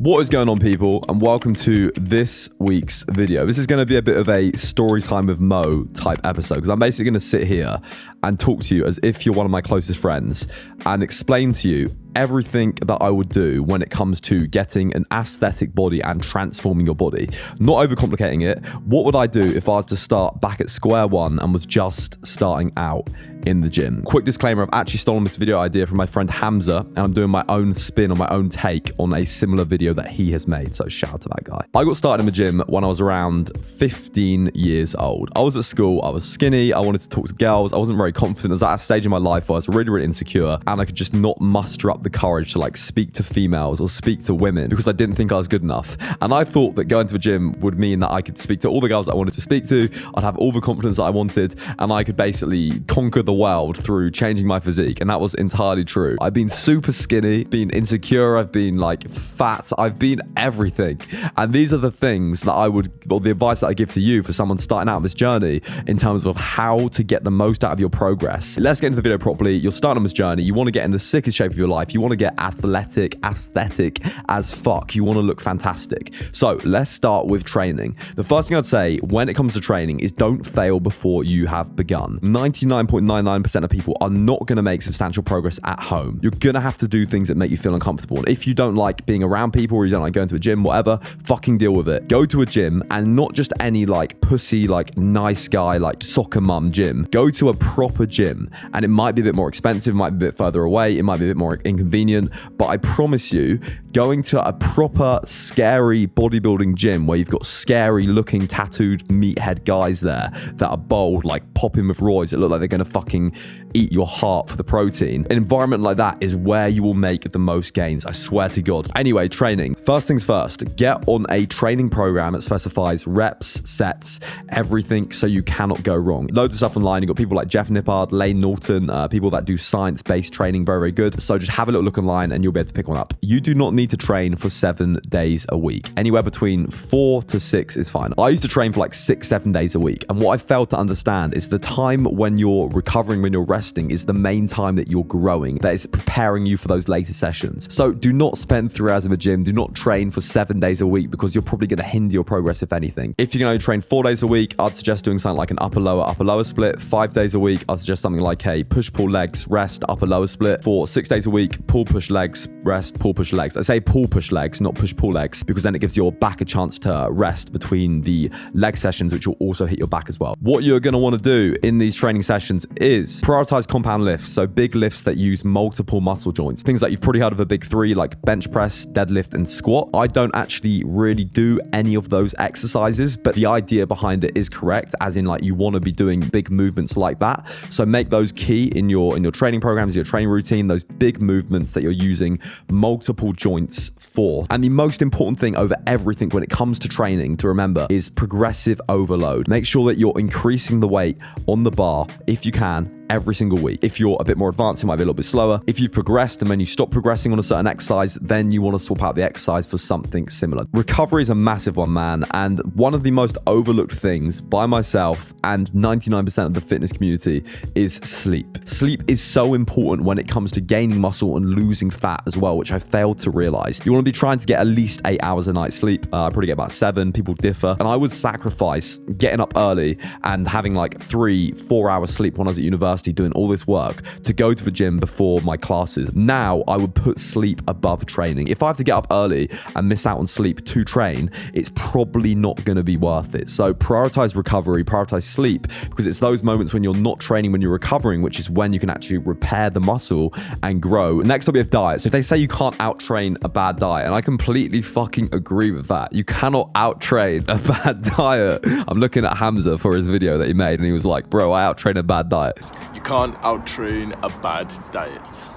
What is going on, people, and welcome to this week's video. This is going to be a bit of a story time with Mo type episode, because I'm basically going to sit here and talk to you as if you're one of my closest friends and explain to you everything that I would do when it comes to getting an aesthetic body and transforming your body. Not overcomplicating it. What would I do if I was to start back at square one and was just starting out in the gym? Quick disclaimer, I've actually stolen this video idea from my friend Hamza, and I'm doing my own spin on my own take on a similar video that he has made, so shout out to that guy. I got started in the gym when I was around 15 years old. I was at school, I was skinny, I wanted to talk to girls, I wasn't very confident. I was at a stage in my life where I was really insecure, and I could just not muster up the courage to like speak to females or speak to women because I didn't think I was good enough. And I thought that going to the gym would mean that I could speak to all the girls that I wanted to speak to, I'd have all the confidence that I wanted, and I could basically conquer the world through changing my physique. And that was entirely true. I've been super skinny, been insecure, I've been like fat, I've been everything. And these are the things that I would, or the advice that I give to you for someone starting out on this journey in terms of how to get the most out of your progress. Let's get into the video properly. You're starting on this journey. You want to get in the sickest shape of your life. You want to get athletic, aesthetic as fuck. You want to look fantastic. So let's start with training. The first thing I'd say when it comes to training is don't fail before you have begun. 99.99% of people are not going to make substantial progress at home. You're going to have to do things that make you feel uncomfortable. And if you don't like being around people, or you don't like going to a gym, whatever, fucking deal with it. Go to a gym, and not just any like pussy, like nice guy, like soccer mum gym. Go to a proper gym, and it might be a bit more expensive, might be a bit further away, it might be a bit more inconvenient, but I promise you, going to a proper scary bodybuilding gym where you've got scary looking tattooed meathead guys there that are bold, like popping with roids that look like they're gonna fucking eat your heart for the protein. An environment like that is where you will make the most gains, I swear to God. Anyway, training. First things first, get on a training program that specifies reps, sets, everything, so you cannot go wrong. Loads of stuff online. You've got people like Jeff Nippard, Lane Norton, people that do science-based training, very good. So just have a little look online and you'll be able to pick one up. You do not need to train for 7 days a week. Anywhere between 4 to 6 is fine. I used to train for like 6-7 days a week. And what I failed to understand is the time when you're recovering, when you're resting, is the main time that you're growing, that is preparing you for those later sessions. So do not spend 3 hours in the gym. Do not train for 7 days a week, because you're probably going to hinder your progress, if anything. If you can only train 4 days a week, I'd suggest doing something like an upper lower split. 5 days a week, I'd suggest something like a push pull legs rest upper lower split. For 6 days a week, pull push legs rest pull push legs. I say pull push legs, not push pull legs, because then it gives your back a chance to rest between the leg sessions, which will also hit your back as well. What you're going to want to do in these training sessions is prioritize compound lifts, so big lifts that use multiple muscle joints. Things like you've probably heard of the big three, like bench press, deadlift, and squat. I don't actually really do any of those exercises, but the idea behind it is correct, as in like you want to be doing big movements like that. So make those key in your training programs, your training routine, those big movements that you're using multiple joints for. And the most important thing over everything when it comes to training to remember is progressive overload. Make sure that you're increasing the weight on the bar if you can every single week. If you're a bit more advanced, it might be a little bit slower. If you've progressed and then you stop progressing on a certain exercise, then you want to swap out the exercise for something similar. Recovery is a massive one, man. And one of the most overlooked things by myself and 99% of the fitness community is sleep. Sleep is so important when it comes to gaining muscle and losing fat as well, which I failed to realize. You want to be trying to get at least 8 hours a night sleep. I probably get about 7. People differ. And I would sacrifice getting up early and having like 3-4 hours sleep when I was at university, doing all this work to go to the gym before my classes. Now I would put sleep above training. If I have to get up early and miss out on sleep to train, it's probably not going to be worth it. So prioritize recovery, prioritize sleep, because it's those moments when you're not training, when you're recovering, which is when you can actually repair the muscle and grow. Next up, we have diet. So if they say you can't out-train a bad diet, and I completely fucking agree with that. You cannot out-train a bad diet. I'm looking at Hamza for his video that he made, and he was like, bro, I out-train a bad diet. You can't out-train a bad diet.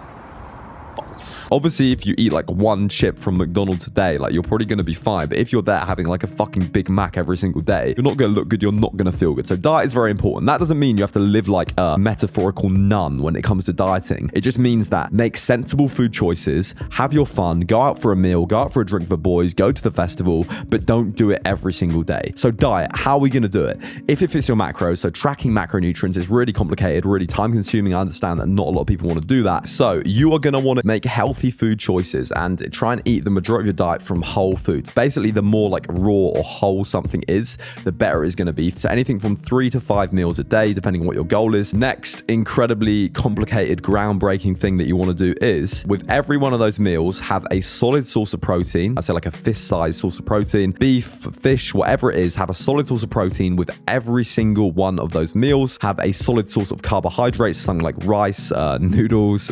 Balls. Obviously, if you eat like one chip from McDonald's a day, like you're probably going to be fine. But if you're there having like a fucking Big Mac every single day, you're not going to look good. You're not going to feel good. So diet is very important. That doesn't mean you have to live like a metaphorical nun when it comes to dieting. It just means that make sensible food choices, have your fun, go out for a meal, go out for a drink with the boys, go to the festival, but don't do it every single day. So diet, how are we going to do it? If it fits your macros, so tracking macronutrients is really complicated, really time consuming. I understand that not a lot of people want to do that. So you are going to want to make healthy food choices and try and eat the majority of your diet from whole foods. Basically, the more like raw or whole something is, the better it's going to be. So anything from 3 to 5 meals a day, depending on what your goal is. Next, incredibly complicated, groundbreaking thing that you want to do is, with every one of those meals, have a solid source of protein. I say like a fist-sized source of protein, beef, fish, whatever it is, have a solid source of protein with every single one of those meals. Have a solid source of carbohydrates, something like rice, noodles,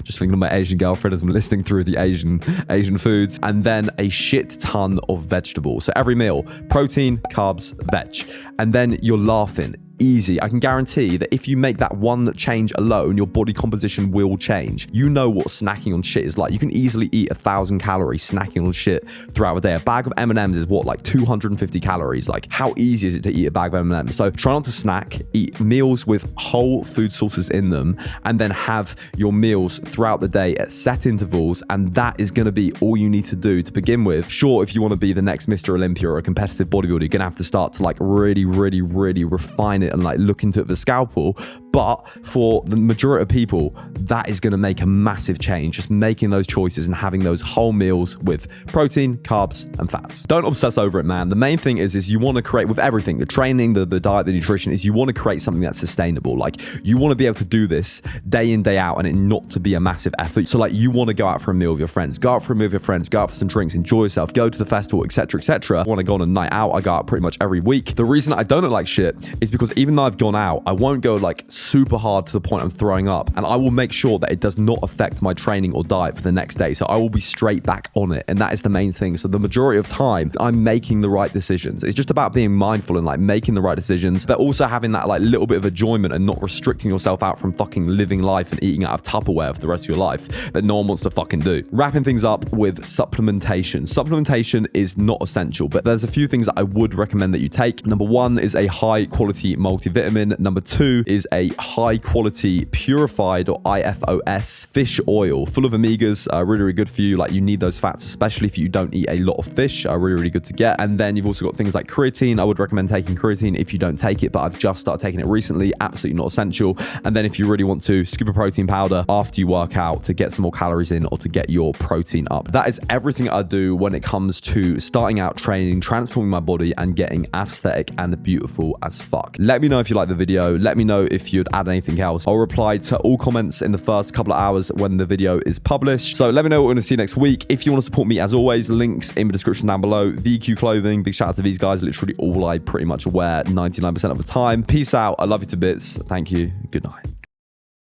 just thinking of my Asian girlfriend as I'm listing through the Asian foods, and then a shit ton of vegetables. So every meal, protein, carbs, veg. And then you're laughing. Easy. I can guarantee that if you make that one change alone, your body composition will change. You know what snacking on shit is like. You can easily eat 1,000 calories snacking on shit throughout a day. A bag of M&Ms is what, like 250 calories? Like, how easy is it to eat a bag of M&Ms? So try not to snack, eat meals with whole food sources in them, and then have your meals throughout the day at set intervals, and that is going to be all you need to do to begin with. Sure, if you want to be the next Mr. Olympia or a competitive bodybuilder, you're going to have to start to like really refine it and like look into it with a scalpel. But for the majority of people, that is going to make a massive change. Just making those choices and having those whole meals with protein, carbs, and fats. Don't obsess over it, man. The main thing is you want to create, with everything, the training, the diet, the nutrition, is you want to create something that's sustainable. Like, you want to be able to do this day in, day out, and it not to be a massive effort. So like, you want to go out for a meal with your friends, go out for a meal with your friends, go out for some drinks, enjoy yourself, go to the festival, etc., etc. I want to go on a night out. I go out pretty much every week. The reason I don't look like shit is because even though I've gone out, I won't go like super hard to the point I'm throwing up, and I will make sure that it does not affect my training or diet for the next day. So I will be straight back on it, and that is the main thing. So the majority of time, I'm making the right decisions. It's just about being mindful and like making the right decisions, but also having that like little bit of enjoyment and not restricting yourself out from fucking living life and eating out of Tupperware for the rest of your life that no one wants to fucking do. Wrapping things up with supplementation. Supplementation is not essential, but there's a few things that I would recommend that you take. Number 1 is a high quality multivitamin. Number 2 is a high quality purified or IFOS fish oil full of omegas, really good for you. Like, you need those fats, especially if you don't eat a lot of fish, really good to get. And then you've also got things like creatine. I would recommend taking creatine if you don't take it, but I've just started taking it recently. Absolutely not essential. And then if you really want to, scoop a protein powder after you work out to get some more calories in or to get your protein up. That is everything I do when it comes to starting out training, transforming my body, and getting aesthetic and beautiful as fuck. Let me know if you like the video. Let me know if you'd add anything else. I'll reply to all comments in the first couple of hours when the video is published. So let me know what we're going to see next week. If you want to support me, as always, links in the description down below. VQ Clothing, big shout out to these guys. Literally all I pretty much wear 99% of the time. Peace out. I love you to bits. Thank you. Good night.